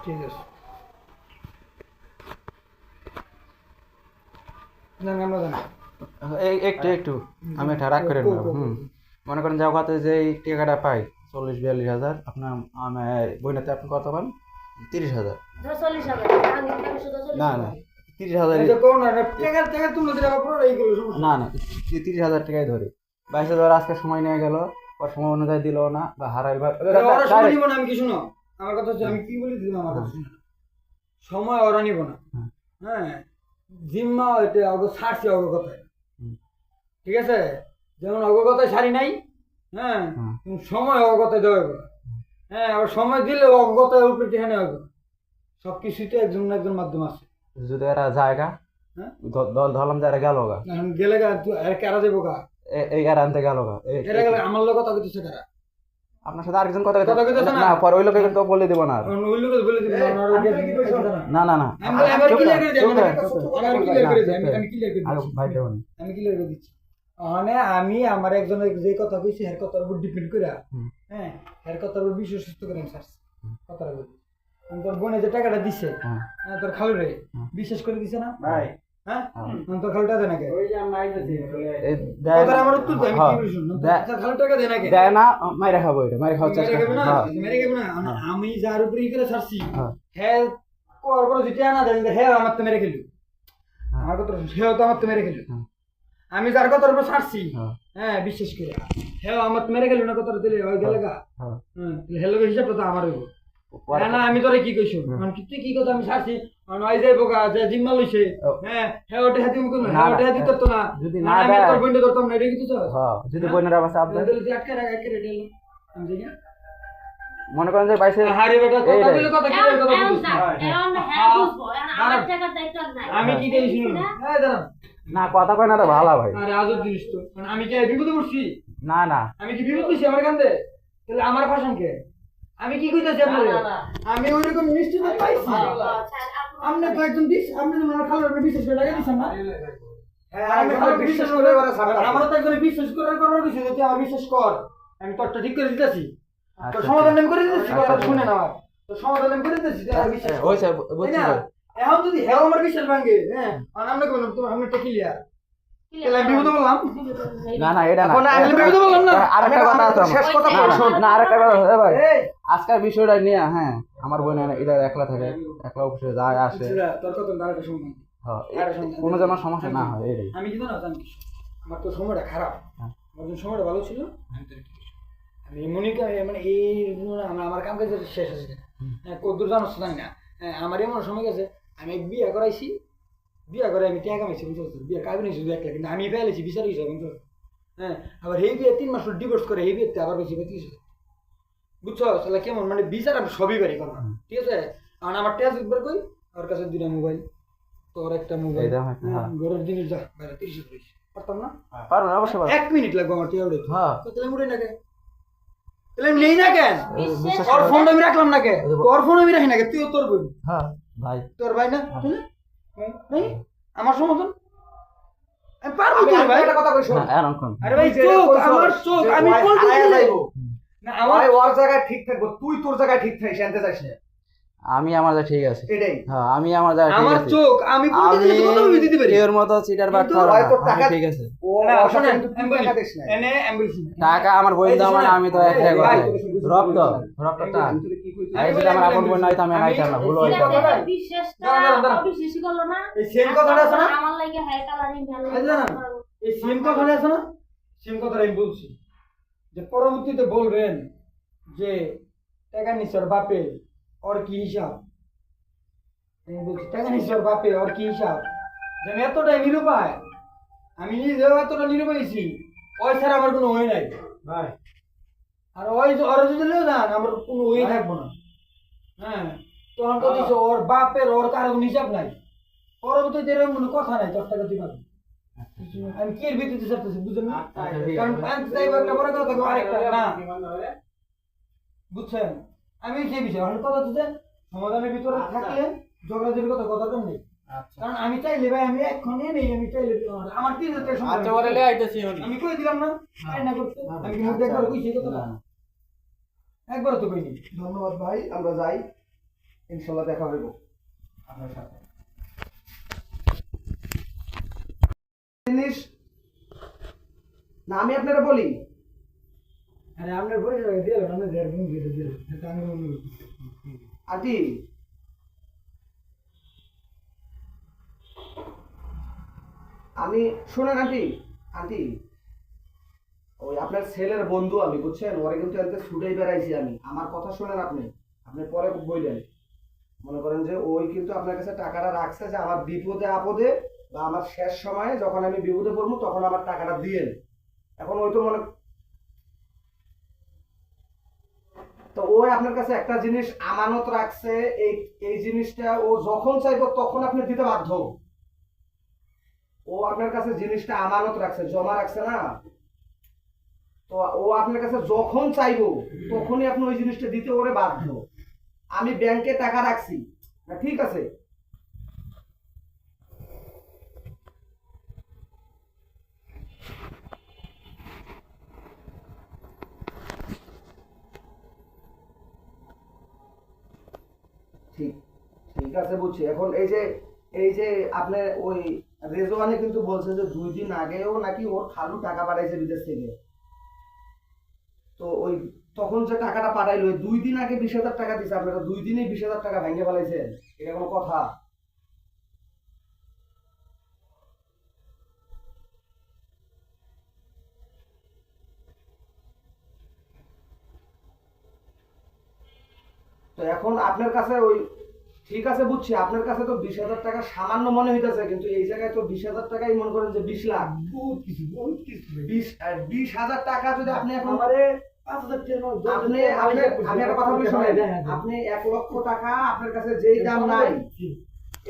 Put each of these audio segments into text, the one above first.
ঠিক আছে, জান আমরা জানি। একটু একটু আমি একটা রাগ করে নেব। মনে করেন যাও কাতে যে এই টাকাটা পাই 40-42 হাজার, আপনার আমার বইনাতে আপনি কত পান? 30 হাজার। না না 30 হাজার। এই যে কোন না টাকা টাকা তুমি যদি টাকা পুরো এই করলো সমস্যা না না 30 হাজার টাকাই ধরে 22 হাজার আজকে সময় নিয়ে গেল, ওর সময় অনুযায়ী দিল না বা হারাই বা ওরা সময় নিব না। আমি কি শুনো, আমার কথা হচ্ছে আমি কি বলি দিলাম, আমার কথা শুনো। সময় ওরা নিব না। হ্যাঁ, জিম্মা এটা অগ ছাড়ছি অগকথায়। ঠিক আছে, যেমন অগকথায় ছাড়ি নাই। হ্যাঁ, তুমি সময় অগকথায় দেওয়া হবে না। হ্যাঁ, আর সময় দিলে অগকথায় উপরে টেনে হবে না। সব কিছুতে একজন না একজন মাধ্যম আছে। যদি এরা জায়গা হ্যাঁ, দল ধরলাম যে এরা গেল গা, এখন গেলে গা তুই আর কারা দেবো গা, এই এরা আনতে গেল গা, এরা গেলে আমার লোক কথা কইতেছে কারা। আপনার সাথে আরেকজন কথা কথা কইতেছে না, পরে ওই লোকে কিন্তু বলে দিব না। ওই লোক বলে দিবি না না না আমি ক্লিয়ার করে দিই, আমি ক্লিয়ার করে দিই, আমি ক্লিয়ার করে দিই, ভাই দেবো না। আমি ক্লিয়ার করে দিচ্ছি। মানে আমি আমার একজনের যে কথা কইছি এর কথার উপর ডিপেন্ড করে, হ্যাঁ, এর কথার উপর বিশ্বস্ত করে আমি ছাড়ছি কথাটা বলি। আমি তোর বোনে যে টাকাটা দিছে, হ্যাঁ, তোর খালু রে বিশ্বাস করে দিছে না ভাই? হ্যাঁ, তোর খালুটা দেয় না কে? ওই যে আমি আইতেছি কথার আমার উত্তর দে, আমি কি বলি শুন, তোর খালু টাকা দেয় না কে? দেয় না, মাইরা খাবো, এটা মাইরা খাওয়ার চেষ্টা মেরে করব। গেবে না। আমি যার উপরে ই করে ছাড়ছি, হ্যাঁ, পর যেটা না দেন হ্যাঁ আমার তো মেরে খেলু, আমার কথা হ্যাঁ তো আমার তো মেরে খেলু। আমি যার কথার উপর ছাড়ছি, হ্যাঁ, বিশেষ করে হ্যাঁ আমার তো মেরে খেলু না, কথা দিলে হয়ে গেলে গা। হেলো হিসাবটা তো আমার হইব না। আমি তোরে কি কইছো, তুই কি কথা আমি ছাড়ছি নয় যাইবো গা, যে জিম্মা লইছে, হ্যাঁ, হ্যাঁ ওটা হাতি মুখ না, হ্যাঁ ওটা হাতি করতো না, যদি না আমি তোর বইন্ড ধরতাম না, এটা কি তুই? হ্যাঁ, যদি বইনের অবস্থা আপনার আটকে রাখ, আটকে রেডি হলো আমি জানি। মনে করেন যে 22 হারি বেটা কথা বলে কথা কি কথা বলছিস না, আমি কি দেই শুনুন, এই দাঁড়ান না, কথা কয় না, ভালো ভাই। আরে আজব জিনিস তো, মানে আমি কি বিপদে পড়ছি? না না আমি কি বিপদ হইছি আমার কান্দে? তাহলে আমার ভাষণ কে? আমি কি কইতাছি আপনারে? আমি ওইরকম মিষ্টি তো পাইছি। আপনি তো একজন দিস, আপনি তো আমার খালার উপর বিশ্বাস করে টাকা দিছেন না? হ্যাঁ, আমি খালার বিশ্বাস করে আমার তো একজন বিশ্বাস করার কিছু, যদি আমার বিশ্বাস কর, আমি তোরটা ঠিক করে দিতেছি, তো সমাধান আমি করে দিতেছি, কথা শুনে না, তো সমাধান আমি করে দিতেছি, আর বিশ্বাস হইছে বুঝছি ভাই। এখন যদি হেও আমার বিশ্বাস ভাঙে, হ্যাঁ, আর আমরা কোন তো আমরা তো ক্লিয়ার, তাহলে আমি বিপদে বললাম না না এটা না, এখন আমি বিপদে বললাম না। আরেকটা কথা আছে, শেষ কথা শোন না, আরেকটা কথা আছে ভাই। আজকের বিষয়টা নিয়ে, হ্যাঁ, আমার বোন এটা একলা থাকে, একলা অফিসে যায় আসে, তোর কত দাঁড়াটা শুনলাম, হ্যাঁ, কোনো যেন সমস্যা না হয় এটাই। আমি কি জানো জানি কিছু, আমার তো সময়টা খারাপ, আমার যখন সময়টা ভালো ছিল আমি মনিকা মানে এই আমার কাম কাজ শেষ আছে, হ্যাঁ, কদ্দূর জানো জানি না, হ্যাঁ, আমার এমন সময় গেছে আমি বিয়ে করাইছি, বিয়ে করে আমি টাকা কামাইছি, বুঝতে পারছি, বিয়ে কাবিনি শুধু একলা, কিন্তু আমি পেয়েছি বিচার হয়েছে, বুঝতে পারছি, হ্যাঁ, আবার এই বিয়ে 3 মাস ডিভোর্স করে এই বিয়েতে আবার বেশি 30 বুঝছো, তাহলে কেমন মানে বিচার আমি সবই পারি করবো, ঠিক আছে। আর আমার টেস্ট একবার কই, ওর কাছে 2টা মোবাইল, তোর একটা মোবাইল, ঘরের জিনিস যা বাইরে 30 করিস পারতাম না, পারো না অবশ্যই 1 মিনিট লাগবে আমার টিয়া উড়ে, হ্যাঁ, তাহলে মুড়ে না কেন, তাহলে আমি নেই না কেন, তোর ফোন আমি রাখলাম না কেন, তোর ফোন আমি রাখি না কেন, তুইও তোর বই, হ্যাঁ ভাই, তোর ভাই না তুই নেই আমার সমস্যা, আমি পারবো তো ভাই, একটা কথা কইছ, আরে ভাই চোখ আমার চোখ, আমি কোন যাইবো না, আমার ওর জায়গায় ঠিক থাকবো, তুই তোর জায়গায় ঠিক থাকিস, আনতে যাস না, আমি আমার জায়গা ঠিক আছে, এটাই, হ্যাঁ, আমি আমার জায়গা ঠিক আমার আছে, চোখ আমি কোন দিতে দিতে পারি, এর মতো চিটার বাট করা ঠিক আছে, ও শুনে টাকা দিস না, এনে অ্যাম্বুলেন্স টাকা আমার বই দাও মানে আমি তো একটাই কথা রক্তটা এই যদি আমার আপন বই নাই তো আমি আইতাম না, ভুল হইতো বিশ্বাসটা অবিশ্বাসী করলো না, এই সেম কথাটা আছে না, আমার লাগে হাই কালারিং ভালো এই সেম কথাটা আছে না, সেম কথাটা আমি বলছি যে পরবর্তীতে বলবেন যে টাকা নিছর বাপে ওর কি হিসাব, আমি বলছি টাকা নিছর বাপে ওর কি হিসাব, যে আমি এতটাই নিরুপায়, আমি নিজেও এতটা নিরুপাইছি, ওই ছাড়া আমার কোনো ওই নাই ভাই, আর ওই ওরা যদি লেও যান আমার কোনো ওই থাকবো না, হ্যাঁ, তখন তো দিছো ওর বাপের ওর কারো কোনো হিসাব নাই, পরবর্তীতে এরকম কোনো কথা নাই, 10 টাকা দিবা আমি কি এর ভিত্তিতে চাচ্ছি বুঝেন না, কারণ একটা বড় কথা আরেকটা না, বুঝছেন, আমি সেই বিষয় কথা হচ্ছে সমাধানের ভিতরে থাকলে ঝগড়াঝাটির কথা কম নেই, কারণ আমি চাইলে ভাই আমি এক্ষণে নেই, আমি চাইলে আমার 30,000 টাকা আচ্ছা ওরে লে আইতাছি আমি কই দিলাম না, তাই না করতে আমি কি মুখে একবার কইছি কথা না, একবার তো কইনি। ধন্যবাদ ভাই, আমরা যাই। ইনশাল্লাহ দেখা হইব আপনার সাথে। জিনিস না আমি আপনারা বলি, আরে আপনার পরিচয় দিয়ে আপনি দেড় গুণ দিয়ে দিলেন, এটা আমি মনে করি। আন্টি আমি শোনেন আন্টি, আন্টি ওই আপনার ছেলের বন্ধু আমি, বুঝছেন, ওরা কিন্তু একদম ছুটেই বেড়াইছি আমি। আমার কথা শোনেন আপনি, আপনি পরে বললেন, মনে করেন যে ওই কিন্তু আপনার কাছে টাকাটা রাখছে যে আমার বিপদে আপদে বা আমার শেষ সময়ে যখন আমি বিপদে পড়বো তখন আমার টাকাটা দিয়েন। এখন ওই তো মনে, তো ওই আপনার কাছে একটা জিনিস আমানত রাখছে, এই এই জিনিসটা ও যখন চাইবো তখন আপনি দিতে বাধ্য। ও আপনার কাছে জিনিসটা আমানত রাখছে, জমা রাখছে না, তো ও আপনার কাছে যখন চাইবো তখনই আপনি ওই জিনিসটা দিতে ওরে বাধ্য। আমি ব্যাংকে টাকা রাখছি না, ঠিক আছে, ঠিক ঠিক আছে বুঝছি। এখন এই যে আপনার ওই রেজওয়ানে কিন্তু বলছে যে 2 দিন আগেও নাকি ওর খালু টাকা পাঠাইছে বিদেশ থেকে। তো ওই তখন যে টাকাটা পাঠাইলো, ওই 2 দিন আগে 20,000 টাকা দিছে, আপনারা 2 দিনেই 20,000 টাকা ভেঙে ফেলাইছেন, এটা কোনো কথা? তো এখন আপনার কাছে ওই, ঠিক আছে বুঝছি, আপনার কাছে তো 20,000 টাকা সামান্য মনে হইতেছে, কিন্তু এই জায়গায় তো 20,000 টাকাই মনে করেন যে 20 লাখ। বহুত কিছু, বহুত কিছু। 20,000 টাকা যদি আপনি এখন আমারে 5,000 টাকা নয়, 10,000 আপনি টাকা আপনি আমি একটা কথা বলি শোনেন, হ্যাঁ, হ্যাঁ। আপনি 1 লক্ষ টাকা আপনার কাছে যেই দাম নাই,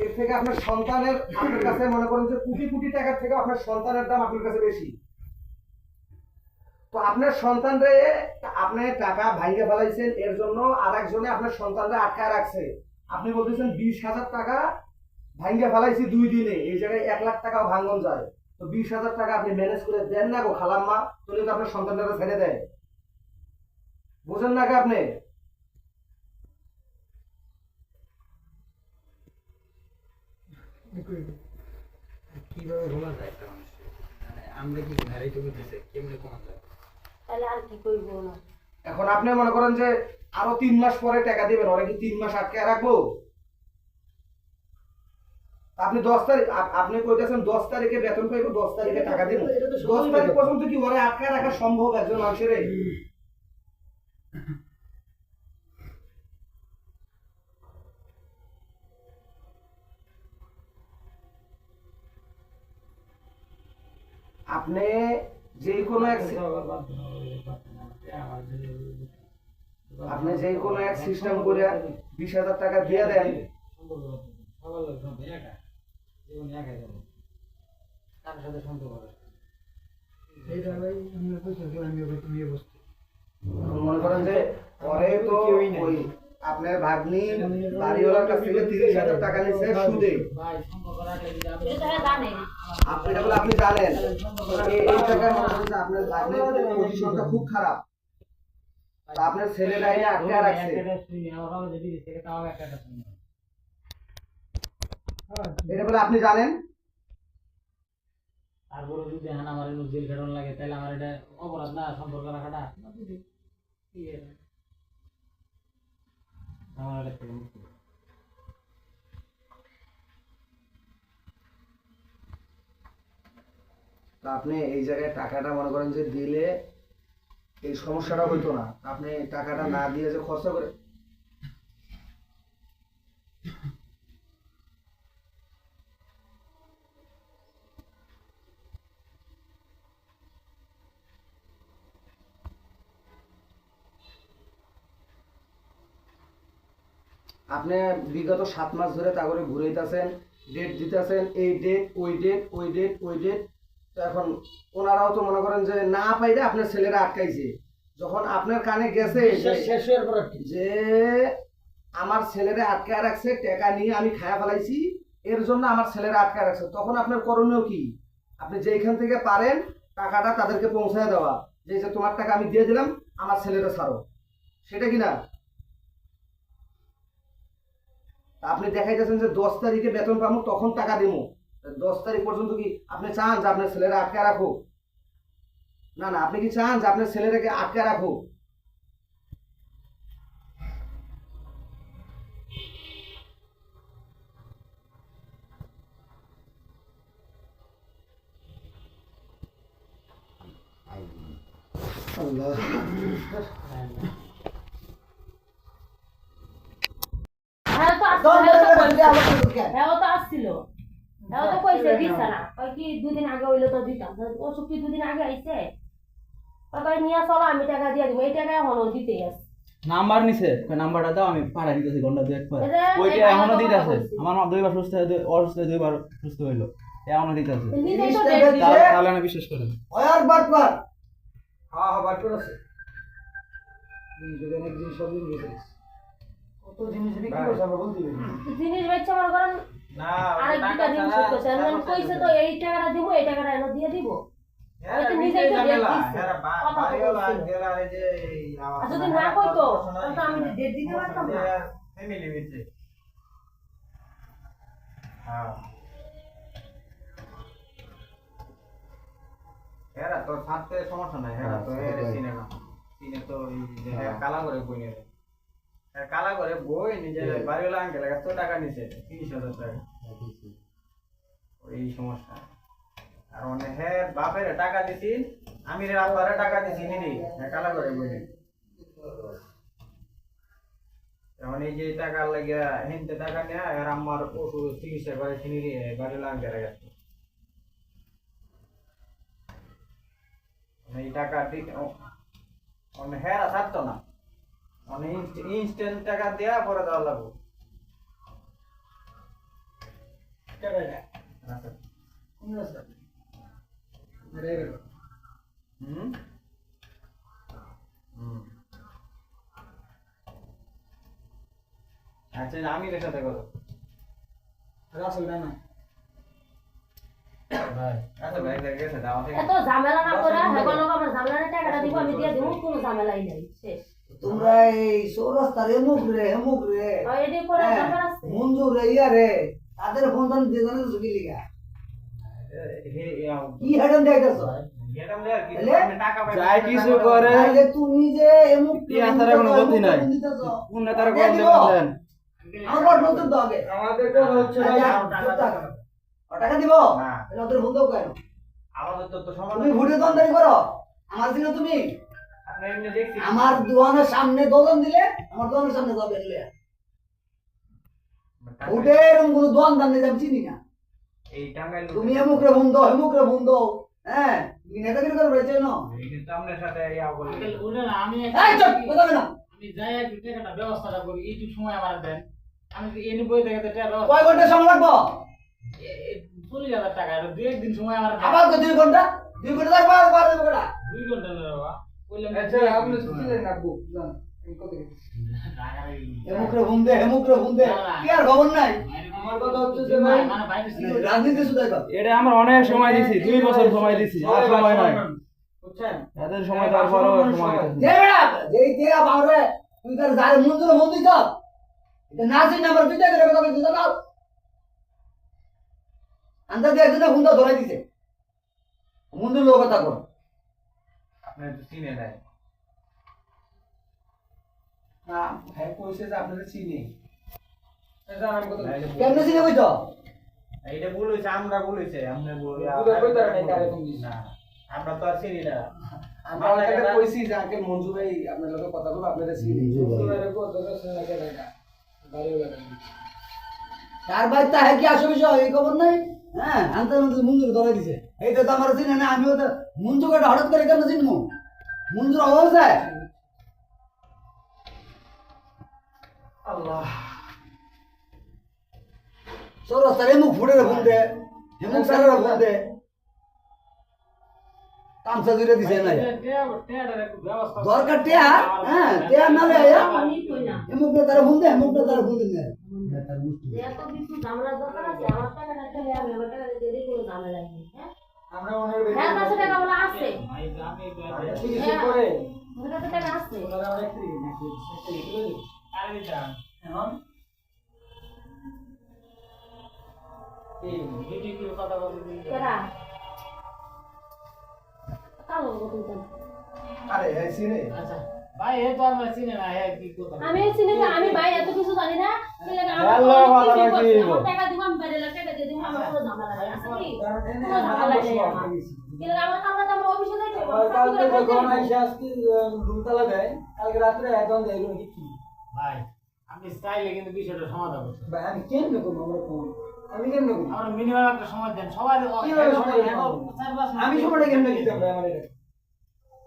এর থেকে আপনার সন্তানের, আপনার কাছে মনে করেন যে কোটি কোটি টাকার থেকে আপনার সন্তানের দাম আপনার কাছে বেশি। তো আপনার সন্তানরে আপনি টাকা ভাঙে ফেলাইছেন, এর জন্য আরেকজনে আপনার সন্তানরে আটকায় রাখছে। আপনি বলতেছেন 20,000 টাকা ভাঙে ফেলাইছি 2 দিনে, এই জায়গায় 1 লাখ টাকাও ভাঙন যায়। তো 20,000 টাকা আপনি ম্যানেজ করে দেন না গো খালাম্মা, তাহলে তো আপনার সন্তানরা ছেড়ে দেয়, বুঝেন না কে আপনি? কিভাবে বলা যায় একটা মানুষকে? মানে আমরা কি হারাই তো করতেছে, কেমনে কমা যায়? তাহলে আর কি করবো না? এখন আপনি মনে করেন যে আরো 3 মাস পরে টাকা দিবেন, ওরা কি 3 মাস আটকে রাখবো? আপনি 10 তারিখ, আপনি কইতেছেন 10 তারিখে বেতন পাইবো, 10 তারিখে টাকা দিব। 10 তারিখ পর্যন্ত কি ওরা আটকে রাখা সম্ভব একজন মানুষের? আপনি যে কোনো এক, আপনি যে কোনো এক সিস্টেম করে 20,000 টাকা দিয়ে দেন। কার সাথে সম্পর্ক হবে? এইটা ভাই আমরা পয়সা দিয়ে আমি ওকে নিয়ে বসছি। এখন মনে করেন যে পরে তো ওই আপনার ভাগ্নি বাড়িওয়ালার কাছ থেকে 30,000 টাকা নিচ্ছে সুদে। ভাই সম্পর্ক রাখলে যদি আপনি এটা তো জানে। আপনি এটা বলে আপনি জানেন, এই জায়গায় মনে করেন যে আপনার ভাগ্নির পজিশনটা খুব খারাপ, তা আপনার ছেলেরা এনে আটকে রাখছে, আমার বাবা যদি দিচ্ছে তাও একটা শুনি। এটা বলে আপনি জানেন। তারপরে যদি হ্যাঁ আমার জেল খাটানো লাগে, তাহলে আমার এটা অপরাধ না সম্পর্ক রাখাটা? কি এটা? আমার এটা থেকে মুক্তি। তা আপনি এই জায়গায় টাকাটা মনে করেন যে দিলে এই সমস্যাটা হইতো না, আপনি টাকাটা না দিয়ে যে খরচা করে, আপনি বিগত 7 মাস ধরে তা করে ঘুরাইতেছেন, ডেট দিতেছেন, এই ডেট ওই ডেট ওই ডেট ওই ডেট। তো এখন ওনারাও তো মনে করেন যে না পাইলে আপনার ছেলেরা আটকাইছে, যখন আপনার কানে গেছে শেষ হওয়ার পর আর কি। যে আমার ছেলেরা আটকায় রাখছে, টাকা নিয়ে আমি খায়া ফেলাইছি, এর জন্য আমার ছেলেরা আটকায় রাখছে, তখন আপনার করণীয় কি? আপনি যেখান থেকে পারেন টাকাটা তাদেরকে পৌঁছায় দেওয়া, যে তোমার টাকা আমি দিয়ে দিলাম, আমার ছেলেরা ছাড়ো, সেটা কি না? আপনি দেখাইতেছেন যে 10 তারিখে বেতন পাবো তখন টাকা দেবো। 10 তারিখ পর্যন্ত কি আপনি চান যে আপনার ছেলেরা আটকে রাখো? না না, আপনি কি চান যে আপনার ছেলেটাকে আটকে রাখো? আল্লাহ, হ্যাঁ তো আসছিল হ্যাঁ তো কইছে দিছে না ওই কি দুদিন আগে হইলো তো দিতাম ও কি দুদিন আগে আইছে ওই নিয়ে চলো আমি টাকা দিয়ে দিব এই টাকা এখনো দিতে আছে নাম্বার নিছে নাম্বারটা দাও আমি পাঠাই দিতেছি ঘন্টা দুয়েক পর ওইটা এখনো দিতে আছে আমার মা দুইবার সুস্থ হয়ে অসুস্থ হয়ে দুইবার সুস্থ হইলো এখনো দিতে আছে নিজেই তো ডেট দিছে তাহলে না বিশ্বাস করেন ওয়ার বাটবার হ্যাঁ বাটুর আছে অনেক জিনিস সব দিন গেছে কত জিনিস বিক্রি করছে আমরা বলতে পারি না। জিনিস বেচছে মনে করেন না আরেক দুটা জিনিস করছে আমি কইছে তো এই টাকাটা দিব এই টাকাটা এনে দিয়ে দিব ওই তো নিজেই তো ডেট দিছে কথা বলছিল আর যদি না কইতো তাহলে তো আমি ডেট দিতে পারতাম না ফ্যামিলি হইছে হ্যাঁ এরা তো সাথে সমস্যা নাই হ্যাঁ তো এর সিনেমা সিনে তো এই যে কালা করে বই নিয়ে কালা করে বই নিজে বাড়িওয়ালা আঙ্কেল কাছে টাকা নিছে 30,000 টাকা এই সমস্যা আর মানে হ্যাঁ বাপের টাকা দিছি আমি রে আব্বারে টাকা দিছি নি কালা করে বই নিয়ে এখন এই যে টাকা লাগিয়া হিনতে টাকা নেয়া আর আমার ওষুধ চিকিৎসা করে চিনি রে বাড়িওয়ালা আঙ্কেল কাছে এই টাকা অনেক হেরা থাকতো না অনেক ইনস্ট্যান্ট টাকা দেওয়া পরে দেওয়া লাগবো কোন রাস্তা মেরে গেল হুম হুম আচ্ছা আমি এর সাথে করো রাসেল না ভাই আচ্ছা ভাই গেছে দাও এত ঝামেলা না করে হেগো লোক আমার ঝামেলার টাকাটা দিব আমি দিয়ে দিব কোনো ঝামেলাই নাই শেষ তোমরা এই সৌরাস্তার এমুক রে আর এডি করে দরকার আছে মঞ্জুর রে ইয়া রে তাদের ফোন দান দিয়ে জানেন সুখী লিগা কি হেডন দেখাইতেছ এরকম দেয়া কি আমি টাকা পাই যাই কিছু করে তাহলে তুমি যে এমুক তিয়াতারে কোনো গতি নাই কোন নেতারে কোন দেন আমার নতুন তো আগে আমাদেরকে হচ্ছে ভাই টাকা দিব না তাহলে ওদের বন্ধ কেন? আমাদের তো সমান তুমি ভোটে দন্দারি করো আমার দিনে তুমি আপনি এমনি দেখছি আমার দোকানের সামনে দোকান দিলে আমার দোকানের সামনে যাবে নিলে ভোটে এরকম কোনো দোকান দাম নিয়ে আমি চিনি না এই টাঙ্গাইল তুমি এমুক রে বন্ধ হ্যাঁ তুমি নেতাগিরি করে বেঁচে না এই কিন্তু আপনার সাথে ইয়া বলি ওটা না আমি এই চুপ কথা বলে না আমি যাই একটু টাকাটা ব্যবস্থাটা করি এইটুকু সময় আমার দেন আমি এনে বই থেকে তো টাকা কয় ঘন্টা সময় লাগবো 40,000 টাকা আর 2 দিন সময় আমার দেন আবার তো 2 ঘন্টা থাকবো আর 12 ঘন্টা 2 ঘন্টা না বাবা বললাম আচ্ছা আপনি ছিলেন না বউ জান এই কত এমুক রে বুন্দে কি আর খবর নাই আমার কথা হচ্ছে যে ভাই মানে বাইরে রাজনীতি শুধু কর এটা আমরা অনেক সময় দিছি 2 বছর সময় দিছি আর সময় নাই বুঝছেন এদের সময় তারপরও সময় দিতেছি দে বেড়া যেই তেরা বাউরে তুই তার যারে মন দিছ এটা নাসির নাম্বার তুই দেখে কথা কইছিস না আন্দা দিয়ে একজনে বুন্দা ধরাই দিছে মুন্ডুর লোক কথা কর আপনি তো চিনে নাই না ভাই কইছে যে আপনাদের চিনি এই জান আমি কত কেমনে চিনে কইছো এইটা ভুল হইছে আমরা ভুল হইছে আমরা ভুল বুঝা কইতা নাই কারে কোন দিছ না আমরা তো আর চিনি না আমরা তাকে কইছি যে আঙ্কেল মঞ্জু ভাই আপনার লগে কথা বলবো আপনাদের চিনি মঞ্জু ভাইরে কো দরকার লাগে না বাড়ি লাগে তার ভাই তা কি আসবে বিষয় এই খবর নাই হ্যাঁ আনতে মুঞ্জুর ধরে দিছে এইটা তো আমার চিনে না আমিও তো মুঞ্জুকে হঠাৎ করে কেন চিনবো মুঞ্জুর অভাব যায় আল্লাহ চৌরাস্তার এমুক ফুটে বুনতে এমুক সারা বুনতে তামসা দুইটা দিছে নাই টাকাটার একটু ব্যবস্থা দরকার টিয়া হ্যাঁ টিয়া নালে আমি কই না এমুক তারা বুনতে এমুক তারা বুনতে না যে এত কিছু ঝামেলার দরকার আছে আমার টাকাটা খেলে আমি আমার টাকা দিয়ে দিই কোনো ঝামেলা নেই হ্যাঁ আমরা ওনার হ্যাঁ কাছে টাকা বলা আছে আমি চিকিৎসা করে ওর কাছে টাকা আছে ওনারা অনেক ফ্রি নাকি আরে দিতাম এখন এই ডিউটি কি কথা বলবি কেরা কালো বলতেন আরে এই সিনে আচ্ছা ভাই এ তো আমরা চিনি না হ্যাঁ কি কথা আমি চিনি না আমি ভাই এত কিছু জানি না কি লাগে হ্যালো, কথা কি হইবো? টাকা দিব আমি বাইরে টাকা দিয়ে দিব আমার কোনো ঝামেলা নাই আছে কি কারণ এনে কোনো ঝামেলা নাই আমার আমার কি লাগে আমার কালকে আমার অফিসে যাইতে কালকে যখন আইসা আজকে রুম তালা দেয় কালকে রাত্রে একদম দেয় এগুলো কি ভাই আপনি চাইলে কিন্তু বিষয়টা সমাধান করতে ভাই আমি কেন করবো আমরা ফোন আমি কেন করবো আমরা মিনিমাম একটা সময় দেন সবাই কিভাবে সময় দেব? আমি সময়টা কেন দিতাম ভাই আমার এটা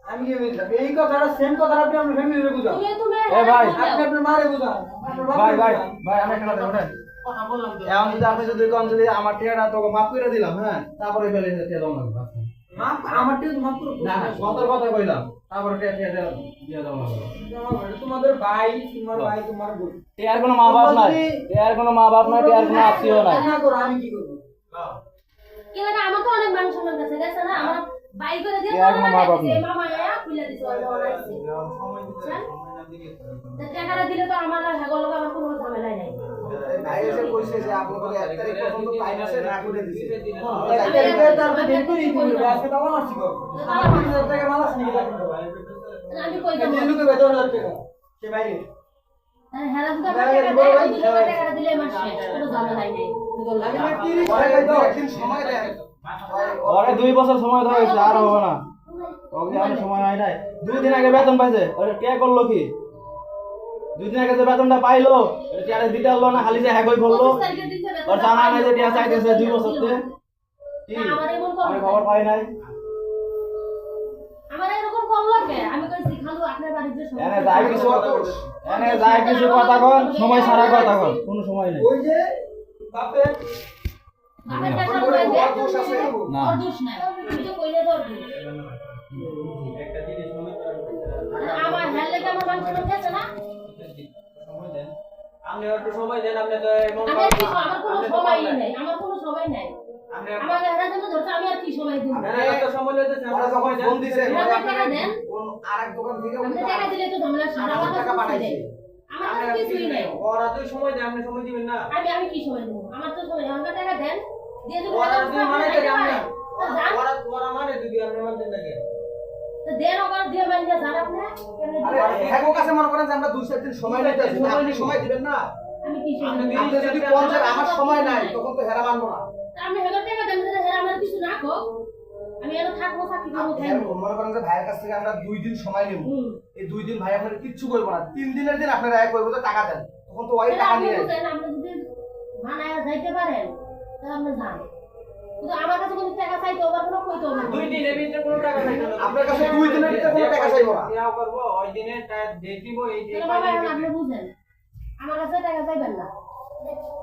আমি কি বলতাম এই কথাটা সেম কথাটা আপনি আপনার ফ্যামিলিরে বুঝান তুমি এ ভাই, আপনি আপনার মারে বুঝান আপনার ভাই বাপরে ভাই বুঝান। ভাই আমি একটা কথা ওঠেন কথা বললাম তো এখন যদি আপনি যদি কম যদি আমার টিয়াটা তোকে মাফ করে দিলাম হ্যাঁ তারপরে ফেলে টিয়া দাও লাগবে মাপ আমারটা মাপ করে না না কথার কথা কইলাম তারপরে টিয়া টিয়া দিয়ে দাও লাগবে তোমাদের ভাই তোমার ভাই তোমার বোন টিয়ার কোনো মা বাপ নাই টিয়ার কোনো মা বাপ নাই টিয়ার কোনো আত্মীয় নাই না করো আমি কি করবো কি লাগে আমার তো অনেক মানুষ আমার কাছে গেছে না আমার ভাই করে দিয়ে আর কোনো মা বাপ নেই। মামা আয়া খুলে দিছে ওই বানাইছে টাকাটা দিলে তো আমার আর হেগো লগে আমার কোনো ঝামেলা নাই ভাই এসে কইছে যে আপনাদের 1 তারিখ পর্যন্ত টাইম আছে না করে দিছে এক তারিখে তারপর দিন করে দিবি আজকে তো আমার ছিল আমার 3000 টাকা মালাস নিয়ে রাখুন আমি কই যাব এই লোকে বেতন টাকা সে বাইরে হেরা যদি আমার টাকাটা দিলে আমার শেষ কোনো ঝামেলা নাই আমি 30 পরে টাকা দাও একদিন সময় দেন ওরে 2 বছর সময় ধরে হয়েছে আর হবে না ওকে আর সময় হয় নাই 2 দিন আগে বেতন পাইছে ওরে টিয়া করলো কি 2 দিন আগে যে বেতনটা পাইলো টিয়ারে দিতে হলো না খালি যে হ্যাঁ কই বললো ওর জানা নাই যে টিয়া চাইতেছে 2 বছর ধরে কি আমার এমন আমি খবর পাই নাই আমার এরকম কম লাগে আমি কইছি খালু আপনার বাড়িতে এনে যাই কিছু এনে যাই কিছু কথা কন সময় সারা কথা কন কোনো সময় নেই ওই যে বাপের আমার টাকা লই দে দোষ আছে না ওর দোষ নাই আমি তো কইলে তোর দোষ একটা জিনিস মনে করেন আমার হেললে আমার মানুষ গেছে না আপনি একটু সময় দেন আপনি তো এমন আমি আর কি আমার কোনো সময় নাই আমার কোনো সময় নাই আপনি আমার হেরা জন্য ধরছে আমি আর কি সময় দিব এত সময় লইতে ওরা যখন ফোন দিছে আমার টাকা দেন কোন আরেক দোকান থেকে আপনি টাকা দিলে তো ঝামেলা সারা আমার কথা টাকা পাঠাইছে আমার কাছে কিছুই নাই ওরা তো সময় দেয় আপনি সময় দিবেন না আমি কি সময় দেব আমার তো সময় নেই আমার টাকা দেন দিয়ে যদি ওরা যদি মানে দেয় আপনি জান ওরা মানে দিবি আপনি মানতেন না কেন তো দেন ওখানে দিয়ে মানে জান আপনি কেমনে আরে দিবেন? হ্যাঁ কাছে মনে করেন যে আমরা 2-4 দিন সময় নিতে আছি আপনি সময় দিবেন না আমি কি সময় আপনি দেব? আপনি যদি কোন যে আমার সময় নাই তখন তো হেরা মানবো না আমি হেগো টাকা দেন যে হেরা আমার কিছু না কো আমি এর থাকবো থাকি করবো আপনি খাইবো মনে করেন যে ভাইয়ের কাছ থেকে আমরা 2 দিন সময় নেব হুম এই 2 দিন ভাই আপনার কিচ্ছু করবো না 3 দিনের দিন আপনারা এক করবো তো টাকা দেন তখন তো ওই তাহলে টাকা আপনি নিয়ে বুঝেন আপনি যদি মানায় যাইতে পারেন তাহলে আপনি যান কিন্তু আমার কাছে কোনো টাকা চাইতে হবে কোনো কইতে হবে না। 2 দিনের ভিতরে কোনো টাকা নাই আপনার কাছে 2 দিনের ভিতরে কোনো টাকা চাইবো না ইয়া করব ওই দিনে ডেট দিব এই তাহলে বাবা এখন আপনি বুঝেন আমার কাছে টাকা চাইবেন না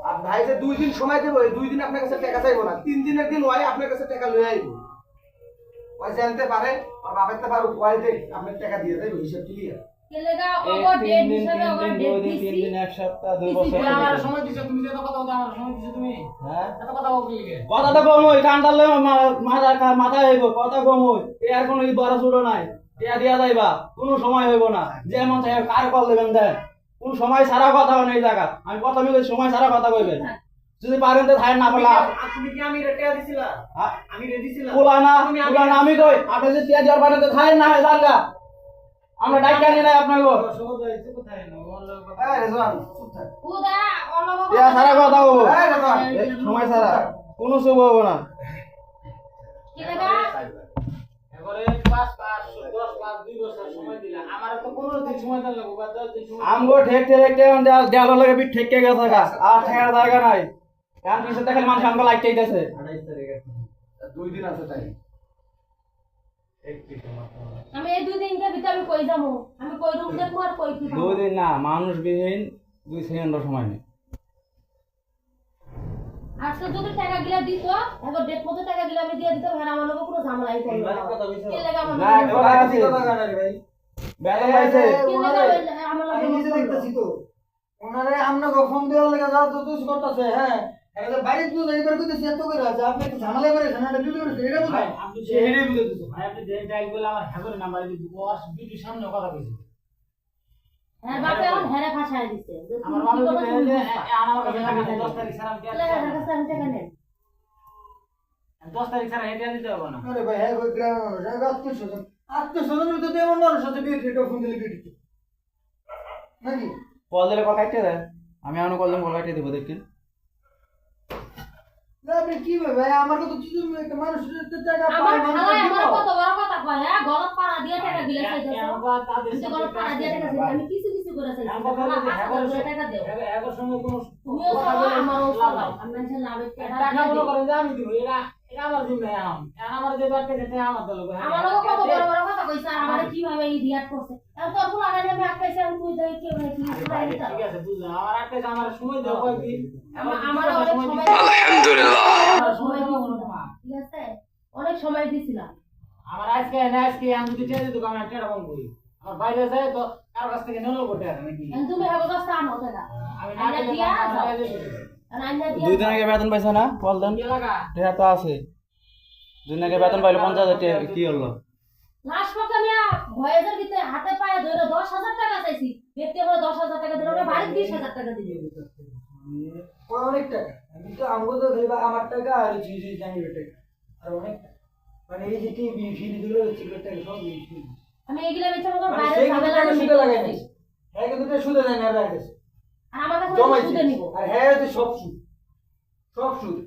আর ভাই যে 2 দিন সময় দেবো এই 2 দিন আপনার কাছে টাকা চাইবো না 3 দিনের দিন ওই আপনার কাছে টাকা লয়ে আইবো ওই জানতে পারে আর বাবাইতে পারো ওই দেখ আপনার টাকা দিয়ে দেব হিসাব ক্লিয়ার কেলেগা এই ওভার ডেট 3 দিন হিসাবে 3 ওভার দিন 2 ডেট দিন 3 দিছি দিন এক সপ্তাহ 2 বছর দিছি, আমার সময় দিছো তুমি যে এত কথা বলতে আমার সময় দিছো তুমি হ্যাঁ এত কথা বলতে লিগে কথাটা কম হই কান্দালে মাথা হইব কথা কম হই এর কোনো বড় ছোট নাই টিয়া দিয়া যাইবা কোনো সময় হইব না যেমন চাই কার কল দেবেন দেন কোন সময় সারা কথা হয় না এই জায়গা আমি প্রথমে কই সময় সারা কথা কইবেন যদি পারেন তো ধার না পারলে তুমি কি আমি রেটে দিছিলা হ্যাঁ? আমি রেডি ছিলাম পুলানা আমি কই আপনি যদি টিয়া দেওয়ার পারেন তো ধার না হয় জানগা আমরা ডাক্তার নিয়ে নাই আপনাকে সহজ হইছে কোথায় না এই রেজওয়ান চুপ থাক পুরা অনবব টিয়া সারা কথা হবো এই রেজওয়ান সময় সারা কোনো শুভ হবো না কেলেগা এবারে 5 10 2 বছর সময় দিলা আমার তো 15 দিন সময় দেন লাগবে বা 10 দিন সময় আমগো ঠেক দেওয়ার লাগে বি ঠেকে গেছে গা আর ঠেকার জায়গা নাই কারণ কিছু দেখেন মানুষ আমগো লাইট চাইতেছে 28 তারিখ আছে 2 দিন আছে টাইম আমি এই দুই দিনকে ভিতরে আমি কই যাবো আমি কই রূপ দেখবো আর কই কি 2 দিন না মানুষ বিহীন 2 সেকেন্ডের সময় নেই আজকে যদি টাকা গিলা দিত এখন ডেট মতো টাকা গিলা আমি দিয়ে দিতাম আর আমার লগে কোনো ঝামেলাই করলো না কথা কইছো কেলেগা আমার না কথা আছে কথা কানে ভাই বেতন পাইছে কেলেগা আমার আমি লগে নিজে দেখতেছি তো ওনারে আপনাকে ফোন দেওয়ার লেগে যা তো তুই করতেছে হ্যাঁ এটা বাইরে তুই এইবার কইতেছি এত করে আছে আপনি একটু ঝামেলা করে ঝামেলা দিতে করে এটা বুঝাই ভাই আপনি যে সেটাই বুঝে দিছো ভাই আপনি যে টাইল বলে আমার হ্যাগরে নাম্বার দিবি ওর বিউটির সামনে কথা কইছে হ্যাঁ বাপে এখন হেরে ফাঁসায় দিছে যে আমার তুমি বাবা কি বলে কথা যে শুনছিস? আমার কাছে টাকা 10 তারিখ সারা আমি কেলেগা কাছে আমি টাকা নেন 10 তারিখ ছাড়া এটা দিতে হবে না আরে ভাই হ্যাঁ গ্রামের মানুষ হ্যাঁ আত্মীয়-স্বজনের ভিতরে এমন মানুষ আছে বিয়ে থেকে ফোন দিলে বিয়ে দিতে নাকি কল দিলে কল কাটতে দেয় আমি এখনো কল দিলে কল কাটিয়ে দেবো দেখছেন না আপনি কি ভাই আমার কথা তুই একটা মানুষের টাকা আমার পায় খালা মানুষ আমার কত বড় কথা কয় হ্যাঁ গলত পাড়া দিয়ে টাকা দিলে চাইতেছো আমি তো গলত পাড়া দিয়ে টাকা দিই আমি কিছু কিছু করে চাইছি খালা 5,000 টাকা দেও এগোর সঙ্গে কোনো তুমিও চালাও আমারও চালাও আমি মানুষের লাভের টাকা টাকা দিয়ে মনে দিই। করেন যে আমি দিব এটা এটা আমার জিম্মা আমার যে বাড়তে যেতে আমার দল আমারও কত বড় বড় কথা কইছে আর আমারে কিভাবে এই রিয়াক্ট করছে এখন তোর ফুল আগানে আমি আটকাইছি আমি তুই দেই কি মানে কি শুনাই দিতা ঠিক আছে বুঝলাম আমার একটা আমার সময় দাও কয়েকদিন আমার অনেক সময় আলহামদুলিল্লাহ সময় দিছিলাম ঠিক আছে অনেক সময় দিছিলাম আমার আজকে না আজকে আমি যদি চেয়ে দিত আমি একটা রকম করি আমার বাইরে যায় তো কার কাছ থেকে নিলো গোটে নাকি এখন তুমি হবে দস্তা আনো টাকা আমি না আইনা দিয়া যাও আইনা দিয়া 2 দিন আগে বেতন পাইছে না কল দেন লাগা টাকা তো আছে 2 দিন আগে বেতন পাইলো 50,000 টাকা কি হলো লাস্ট পক্ষে আমি ভয়েজের ভিতরে হাতে পায়ে ধরে 10,000 টাকা চাইছি ব্যক্তি আমার 10,000 টাকা দিল ওরা বাড়ি 20,000 টাকা দিবে অনেক টাকা আমি তো আমগো তো খালি আমার টাকা আর জিজি জানিবে টাকা আর অনেক টাকা। মানে এই যে টিভি ফিরি দিলে সিগারেট টাকা সব দিয়েছি আমি এগুলা বেচে আমার মানে বাইরে সেই ঝামেলা টাকা আমি সুদে লাগাই করতেছি। নাই হ্যাঁ কিন্তু তো সুদে দেয় না রাখেছে আর আমার কাছে জমাইছে সুদে নিব আর হ্যাঁ যে সব সুদ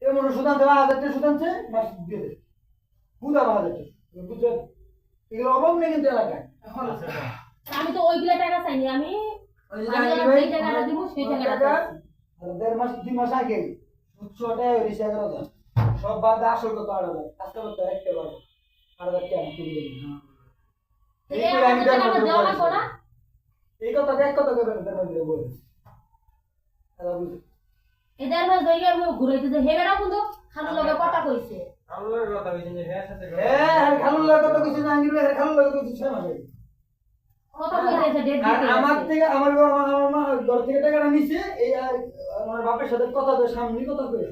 এমন সুদ আনতে 1,000 টাকা সুদ আনছে মাস দিয়ে দেয় বুঝা 1,000 টাকা বুঝছেন এগুলো অভাব নেই কিন্তু এলাকায় এখন আমি তো ওইগুলা টাকা চাইনি আমি ওই যে আমি জানি যেই ভাই, টাকাটা দিব সেই আমার টাকাটা টাকা, চাইছি। আর 1.5 মাস 2 মাস আগে সুদটাই হয়েছে 11,000 সব বাদ আসল কত 8,000 আজকে করতে একটা বার 8,000 টাকা তুলে দিই এই আমার টাকা আমার দেওয়া লাগবে না এই কথা এক কথা করবেন তার মধ্যে বলে এদের মাঝে দইকে আমি ঘুরাইতে যে হেবেরা কিন্তু খালু লগে কথা কইছে আল্লাহর কথা কইছেন যে হ্যাঁ সাথে হ্যাঁ খালুর লাগে কথা কিছু জাহাঙ্গীর ভাই খালুর লাগে কিছু 6 মাস আগে কথা কইছে ডেট আর দিতে আমার আছে। থেকে আমার মা ঘর থেকে টাকাটা নিছে এই আমার বাপের সাথে কথা তো সামনে কথা কই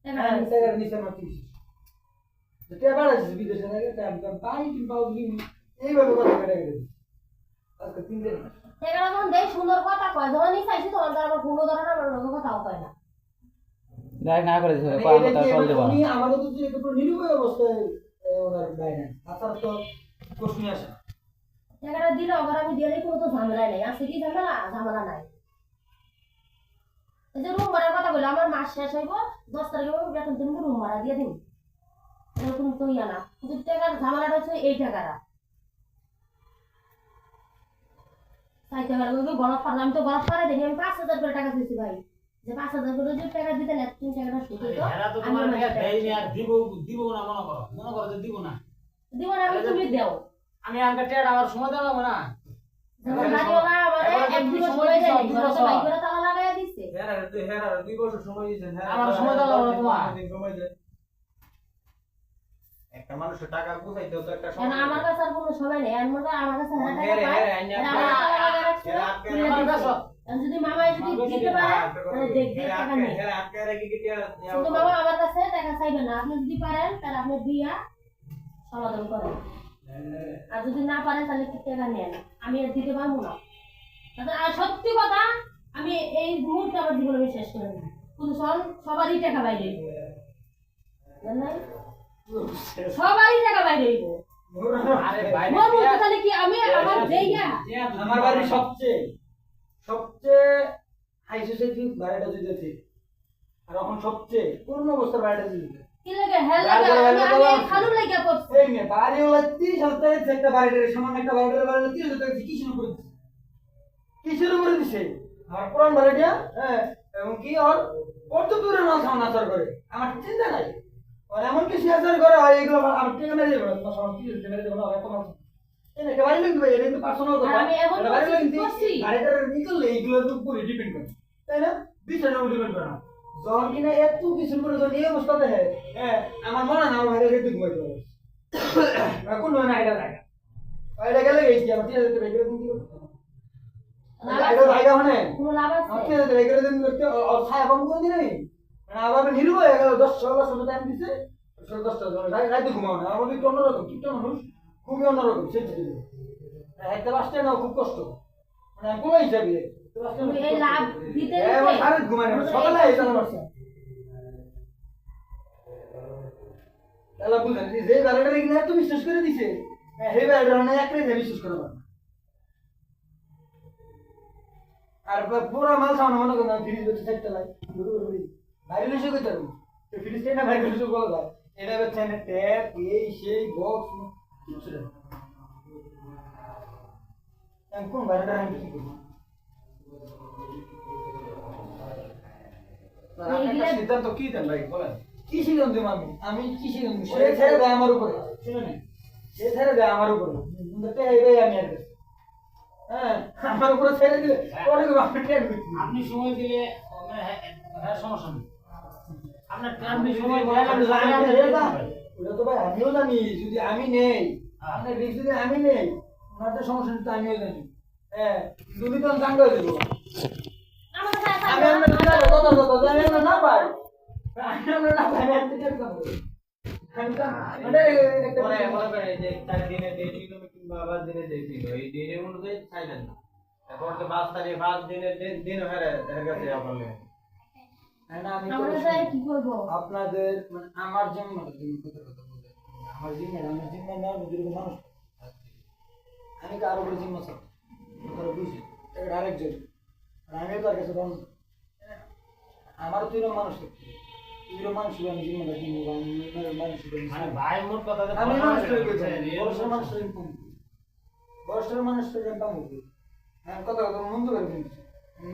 টাকা হ্যাঁ নিছে। টাকা নিছে আমার কিছু যেটা বাড়াইছে বিদেশে লাগে টাকা পাই তুমি পাও দিন এইভাবে কথা কেটে গেছে আজকে 3 দিন টাকা যখন দেই সুন্দর কথা কয় যখনই চাইছি তখন তার আমার কোনো ধরনের আমার লগে কথাও কয় না দেখ না করে দিছে মানে কল এটা কথা কি কল দেব উনি আমাদের তো যে একটু নিরুপায় অবস্থায় ওনার দেয় না তাছাড়া তো প্রশ্নই আসে না। টাকাটা দিলে ওখানে আমি দিলেই কোনো তো ঝামেলা নাই আছে কি ঝামেলা নাই এই যে রুম ভাড়ার কথা বলে আমার মাস শেষ হইব 10 তারিখে আমি বেতন তুমি রুম ভাড়া দিয়ে দিন এরকম তো ইয়া না কিন্তু টাকার ঝামেলাটা হচ্ছে এই টাকাটা চাইতে পারবো গলত পারলাম আমি তো গলত পারে দেখি আমি 5,000 করে টাকা দিয়েছি ভাই যে 5,000 করে যদি টাকা দিতে না তুমি টাকাটা শুধু তো এরা তো আমি তোমার আমার টাকা টাকা দেয়নি আর দিব দিব না মনে করো যে দিব না দিব না আমি তুমি দেও আমি আমাকে টেট আমার সময় দিলাম না যখন বাড়িওয়ালা আমারে এক দুটো সময় দেয় ঘরে তো বাইক করে তালা লাগাইয়া দিচ্ছে হেরা 2 বছর সময় দিয়েছেন আমার সময় দাও না তোমার। সময় দেয় একটা মানুষের টাকা বুঝাইতেও তো একটা কেন সময় আমার কাছে আর কোনো সময় নেই আমার কাছে হাজার টাকা হেরে, পায় হেরে, আইনা আর আমার টাকা লাগা রাখছে হেরে, তুলে আমার দিচ্ছে। কাছে আর যদি মামাই যদি দিতে পারে তাহলে দেখ দেখ টাকা নেই কিন্তু মামা আমার কাছে টাকা চাইবে না আপনি যদি পারেন তাহলে আপনি দিয়া সমাধান করেন আর যদি না পারেন তাহলে কি টাকা নেন আমি আর দিতে পারবো না তাহলে আর সত্যি কথা আমি এই মুহূর্তে আমার জীবনে আমি শেষ করে দিই কিন্তু সবারই টাকা বাইরে হইব। জানেন? সবারই টাকা বাইরে হইব আরে বাইরে মোর মুখে তাহলে কি আমি আমার দেইয়া আমার বাড়ির সবচেয়ে হাই সোসাইটি বাড়িটা দিতেছে আর এখন সবচেয়ে পূর্ণ অবস্থার বাড়িটা দিতেছে কি লাগে হেল লাগে আমি এই খালু লাগা করছি এই মেয়ে বাড়ি হলো 30,000 টাকা একটা বাড়িটার সামান্য একটা বাড়িটার বাড়ি 30,000 টাকা কি শুরু করে দিচ্ছে আমার পুরান বাড়িটা হ্যাঁ এবং কি ওর তো দূরে না সামনে আসার করে আমার চিন্তা নাই আর এমন কি শেয়ার করে হয় এগুলো আমার টেকা মেরে দেবে তোমার সামনে 30,000 মেরে দেবে না এত মানুষ এই একটা বাড়ি লিখবে এটা কিন্তু পার্সোনাল কথা আমি এমন একটা বাড়ি লিখতে করছি বাড়িটার নিকলে এইগুলো তো পুরো ডিপেন্ড করে তাই না বিষয়টা ডিপেন্ড করে না যখন কিনা এত কিছু করে যখন এই অবস্থা দেখে হ্যাঁ আমার মনে হয় না আমার ভাইরা রেডি ঘুমাইতে পারে কোন না এটা জায়গা এটা গেলে এই কি আমার 30,000 টাকা এগুলো দিতে এটা জায়গা মানে কোনো লাভ আমার আছে 30,000 টাকা এগুলো দিন করতে আর ছায়া কম করে দিলে মানে আবার নিরুব হয়ে গেল 10-16 সময় টাইম দিছে 10টা রাতে ঘুমাও না আমার একটু অন্যরকম কিটা মানুষ খুবই অন্যরকম সেন্সিটিভ একটা বাসটা নাও খুব কষ্ট মানে আমি কোনো হিসাবে তুমি এই লাভ দিতে হ্যাঁ দিতে সারা ঘুমায় না সকালে এটা আমার তাহলে বুঝলেন যে বেড়াটা কিনা এত বিশ্বাস করে দিছে সেই বেড়াটা না একটাই বিশ্বাস করে পারে আর পুরো মাল সামনে মনে করেন ফ্রিজ বেঁচে থাকতে লাই বাইরে এসে করতে পারবো ফ্রিজটাই না বাইরে এসে বলা যায় এটা হচ্ছে ট্যাপ এই সেই বক্স কিছু আমি কোন বাইরেটা আমি কি করবো সিদ্ধান্ত কি দেন ভাই বলেন কি সিদ্ধান্ত দেবো আমি কি সিদ্ধান্ত সে ছেড়ে দেয় আমার উপরে শুনুন সে ছেড়ে দেয় আমার উপরে এইটাই আমি আর হ্যাঁ আমার উপরে ছেড়ে দিলে পরে আপনি ট্রেন করছি আপনি সময় দিলে হ্যাঁ সমস্যা নেই আপনার আপনি সময় দেন আমি ওটা তো ভাই আমিও জানি যদি আমি নেই আপনার রিস্ক যদি আমি নেই ওনার তো সমস্যা নেই তো আমিও জানি হ্যাঁ তুমি তো জান করে দেবো আমার কাছে আমি আপনার কথা আমি আপনার না পাই আমি আপনার না পাই আমি আপনার চেষ্টা করবো মানে একটা পরে মনে করে যে 4 দিনে ডেট কিংবা 5 দিনে ডেট ছিল এই ডেটের অনুযায়ী চাইলেন না এখন তো 5 তারিখ 5 দিনের দিন হয়ে গেছে আপনাদের না আমি আমার কাছে কি করব আপনাদের মানে আমার জন্য আমার জিম্মা না বুঝলি মানুষ আমি কারো উপরে জিম্মা চাই কারো বুঝি এটা আরেকজন আর আমিও তার কাছে বন্ধ আমার তুই মানুষ তুই মানুষ আমি জিম্মাটা কিনবো মানুষ মানে ভাই মোট কথা আমি মানুষ বড় মানুষ বড় মানুষ পাবো আমি কথা কথা মন্দ করে কিনছি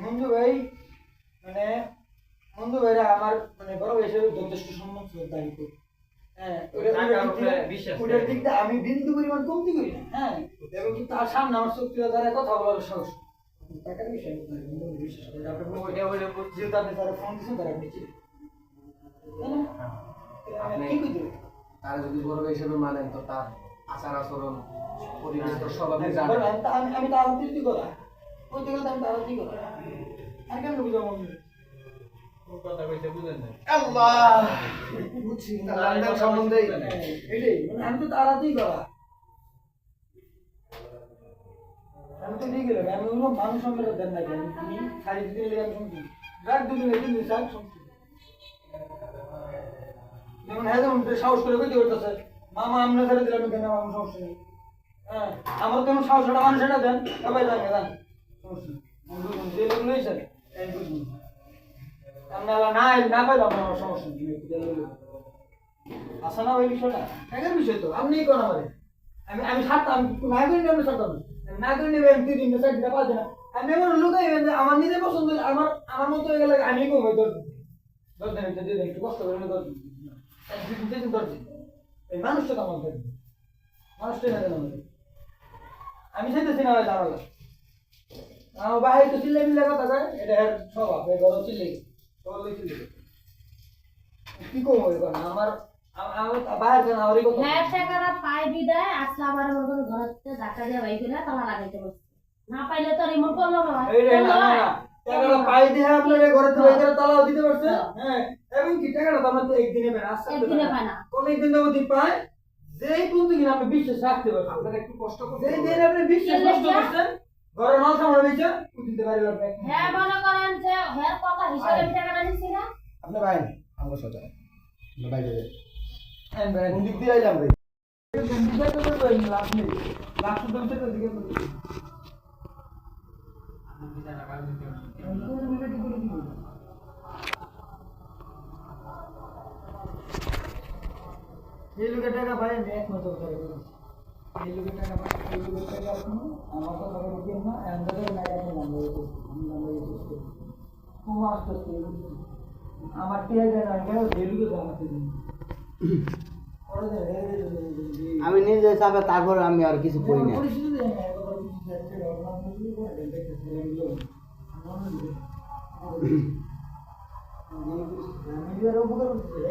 মন্দ ভাই মানে মন্দ ভাইরা আমার মানে বড় ভাই হিসেবে যথেষ্ট সম্মান দাবি করি হ্যাঁ ওটার দিক দিয়ে আমি বিন্দু পরিমাণ কমতি করি না হ্যাঁ এবং কি তার সামনে আমার শক্তি দ্বারা কথা বলার সাহস টাকার বিষয় বিশ্বাস করি যেহেতু আপনি তারা ফোন দিচ্ছেন তারা আপনি চিনেন আপনি কি করতে তারা যদি বড় ভাই হিসেবে মানেন তো তার আচার আচরণ পরিবেশ তো সব আপনি জানেন আমি তাড়াতাড়ি করা ওই দিকে আমি তাড়াতাড়ি করা আর কেন বুঝাবো কথা কইতে বুঝেন না আল্লাহ বুঝছি লালদার সম্বন্ধে এটাই মানে আমি তো তাড়াতাড়ি করা আমি তো ঠিক গেলাম আমি কোনো মানুষ সঙ্গে দেন না কেন তুমি শাড়ি দিতে গেলে আমি শুনছি রাত দুদিন একদিন শাক শুনছি যেমন হ্যাঁ যেমন সাহস করে কইতে করতেছে মামা আমরা ছেড়ে দিলাম কেন আমার সমস্যা নেই হ্যাঁ আমার কোনো সাহস একটা মানুষ এটা দেন সবাই জানে জান সমস্যা বুঝুন যে লোক লইছেন এই বুঝুন আমরা না পাইলাম আমার সমস্যা নেই আসা না ওই বিষয়টা একের বিষয় তো আপনি কোন আমাদের আমি ছাড়তাম না করি আমি ছাড়তাম না করে নেবেন 2 দিন 4 দিন 5 দিন আমি এমন লুকাই আমার নিজের পছন্দ আমার মতো হয়ে গেলে আমি কমে 10 দিন একটু কষ্ট করে 10 দিন 10 দিন এই মানুষটা কেমন থাকবে মানুষটা না কেন আমি চাইতেছি না দাঁড়ালো আমার ভাই তো চিল্লে মিল্লে কথা কয় এটা স্বভাব এই বড় চিল্লে সবাই চিল্লে কি কম হবে আমার বাইরে কেন আমার কথা হ্যাঁ টাকাটা পাই বিদায় আসলে আমার মনে ঘরতে ধাক্কা দিয়ে বাইক না তালা লাগাইতে বসছে না পাইলে তো রিমোট করলো না ভাই এই রে না না টাকাটা পাই দিয়ে আপনার ঘরে তো বাইরে তালাও দিতে পারছে হ্যাঁ এবং কি টাকাটা তো আমরা তো একদিনে পাই না একদিনে পাই না কোন একদিন যদি পাই যেই বন্ধু কিনা আপনি বিশ্বাস রাখতে পারবেন আপনারা একটু কষ্ট করতে যেই দিন আপনি বিশ্বাস নষ্ট করছেন ঘরে মাল সামনে দিচ্ছে দিতে পারি আপনি হ্যাঁ মনে করেন যে হ্যাঁ কথা হিসাবে আমি টাকাটা নিছি না আপনি ভাই আমার সাথে আমরা বাইরে যাই আমি ভাই কোন দিক দিয়ে আইলাম ভাই বিচার করতে পারি লাভ নেই লাভ শুধু বিচার করতে গিয়ে এই লোকের টাকা ভাই আমি একমত করে এই লোকের টাকা ভাই এই লোকের টাকা রাখুন আমার তো টাকা দিবেন না আমাদের না রাখুন আমরা খুব আস্তে আস্তে আমার টিয়া যায় না কেন এই লোকের আমার দিন আমি নিজে চাপে তারপর আমি আর কিছু করি না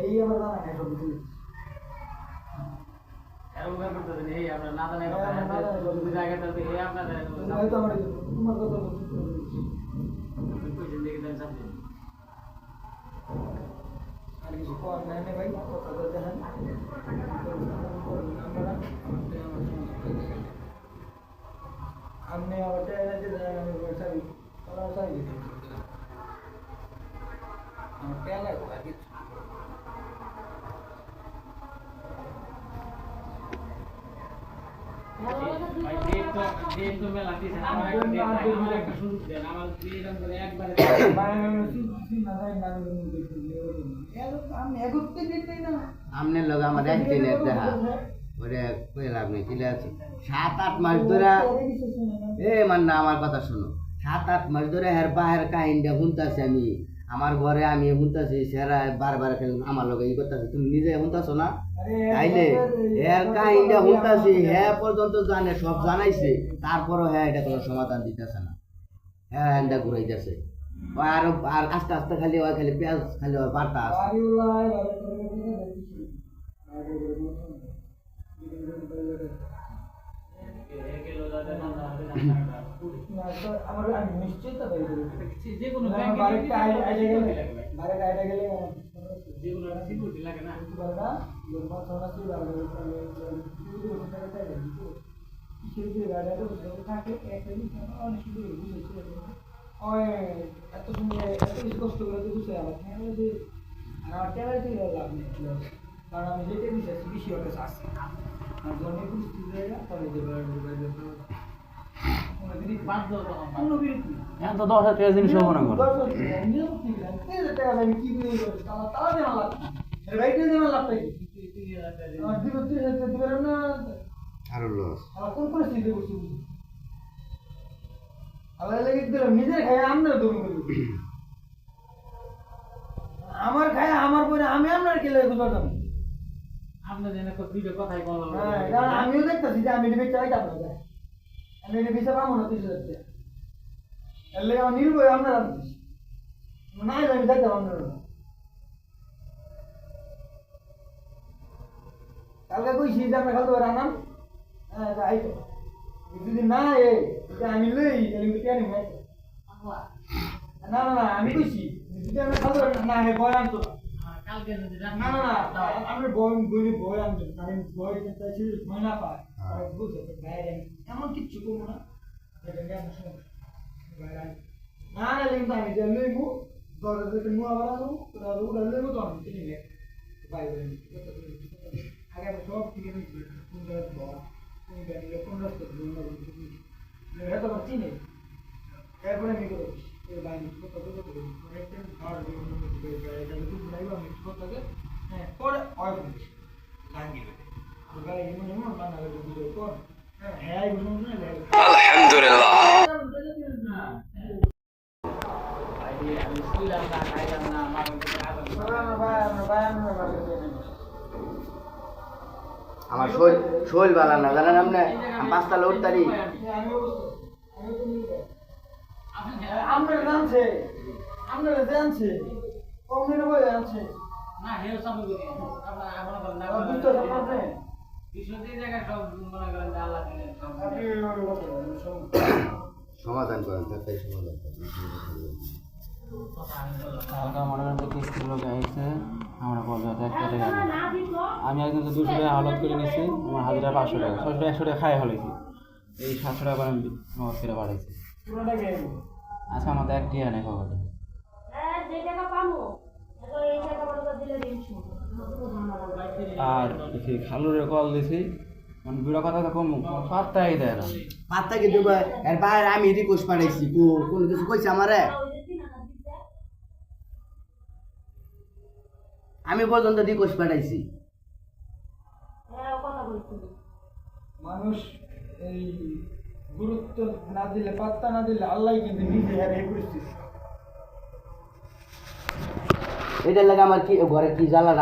এই আমার জানা নাই সব কিছু এরকম করতেছেন এই আপনার না জানার জায়গাটাতে এই আপনাদের হয়তো আমার তোমার কথা কইছেন দেখে দেন সামনে আর কিছু কর নাই ভাই কথা বলতে হ্যাঁ हमने आवटे है जे वैसा भी थोड़ा सा ही हम क्या लगा कि ভাই ডেট তো মেলা দিছেন আমার একটা সুযোগ দেন আমার এরকম করে একবারে আমি এগোতে দিতে না আমনের লগে আমার একদিনের দেখা ওরে কইলাম নি কিলে আছে 7-8 মাস ধরে মানে না আমার কথা শুনো 7-8 মাস ধরে হের বাহের কাহিনীটা শুনতাছি আমি আমার ঘরে আমি শুনতাছি সেরা বারবার আমার লগে ই করতেছে তুমি নিজে শুনতাছো না তাইলে এর কাহিনীটা শুনতাছি হ্যাঁ পর্যন্ত জানে সব জানাইছে তারপরও হ্যাঁ এটা কোনো সমাধান দিতেছে না হ্যাঁ হ্যান্ডা ঘুরাইতেছে আর আস্তে আস্তে খালি ওই খালি পেঁয়াজ খালি ওই বার্তা আছে আমার আমি নিশ্চিত যে কোনো বাড়িতে আইডা গেলে বাড়িতে আইডা গেলে যে কোনো সিকিউরিটি লাগে না এত সময় এত বেশি কষ্ট করে তো বুঝতে আমার আমার টেলার দিয়ে লাভ নেই কারণ আমি যেটা বিশ্বাস বেশি ওটা আসছে আর জন্মের পরিস্থিতি জায়গা পরে যে কোনো বিরক্তি এখন তো 10,000 টাকা জিনিস মনে করো আমি কি করে তালা দেওয়া লাগবে রাইটে দেওয়া লাগবে আমার দিবেন না আরো লস আমার কোন পরিস্থিতি করছি আল্লাহ লেগে দিলাম নিজের খায় আমরা দৌড় করি আমার খায় আমার পরে আমি আপনার কে লেগে বুঝলাম আপনাদের জন্য দুটো কথাই বললাম হ্যাঁ কারণ আমিও দেখতেছি যে আমি এটা বেচতে পাই আপনার আমি এটা বেচতে পাবো না 30,000 টাকা এর লেগে আমার নির্ভয় আপনার আনছিস না আমি দেখতে আপনার কালকে কইছি যে আমরা খালতে রান্নান হ্যাঁ আইতো যদি না আমি লই তাহলে কেন না না না আমি কইছি যদি আমরা খালতে না হে বয় আনতো কালকে যদি না না না আমরা বয় বই বয় আনতো আমি বয় চাইছি ময়না পায় বুঝতে বাইরে এমন কিচ্ছু করবো না এটা কেন না না কিন্তু আমি যে লইবো দরজা মুয়া বানাবো তোরা উড়া লইবো তো আমি কিনে নে বাইরে আগে আমি সব থেকে নিচ্ছি কোন জায়গায় বড় কোন জায়গায় কোন রাস্তা এটা তো চিনি এরপরে আমি করব এই বাইরে কত কত করে একটা ঘর দিয়ে এটা তো বুঝাইবো আমি কত লাগে হ্যাঁ পরে অয় বলিস লাঙ্গি রে তো গাড়ি এমন এমন বানা লাগে বুঝো কোন হ্যাঁ হ্যাঁ বুঝুন না আলহামদুলিল্লাহ আমি শুইলাম না খাইলাম না আমার আমার শৈল বালা না জানেন আপনি আমি 5 তালে উঠতারি আমরা জানছে আমরা জানছে কমিনে বই জানছে না হেও সামনে করি আপনারা এখন না বুঝতে পারছেন বিশ্বতে জায়গা সব মনে করেন যে আল্লাহ দিলেন সমাধান করেন তাই সমাধান করেন হালকা মনে করেন কিস্তির লোক আইছে আমরা বলতে 1 টাকা আমি একদিন তো 200 টাকা হালত করে নিয়েছি আমার হাজিরা 500 টাকা 600 টাকা 100 টাকা খাই হলেছি এই 700 টাকা আমি নগদ করে বাড়াইছি আচ্ছা আমাদের 1 টাকা নেই খবর যে টাকা পাবো এই টাকা বড় দিলে দিন আর দেখি খালুরে কল দিছি মানে বিড়া কথা তো কম পাত্তাই দেয় না পাত্তা কি দেব এর বাইরে আমি রিকোয়েস্ট পাঠাইছি কোন কিছু কইছে আমারে আমি পর্যন্ত রিকোয়েস্ট পাঠাইছি মানুষ এই গুরুত্ব না দিলে পাত্তা না দিলে আল্লাহ কিন্তু নিজে হারিয়ে পরিস্থিতি এটা লাগে আমার কি ঘরে কি জ্বালা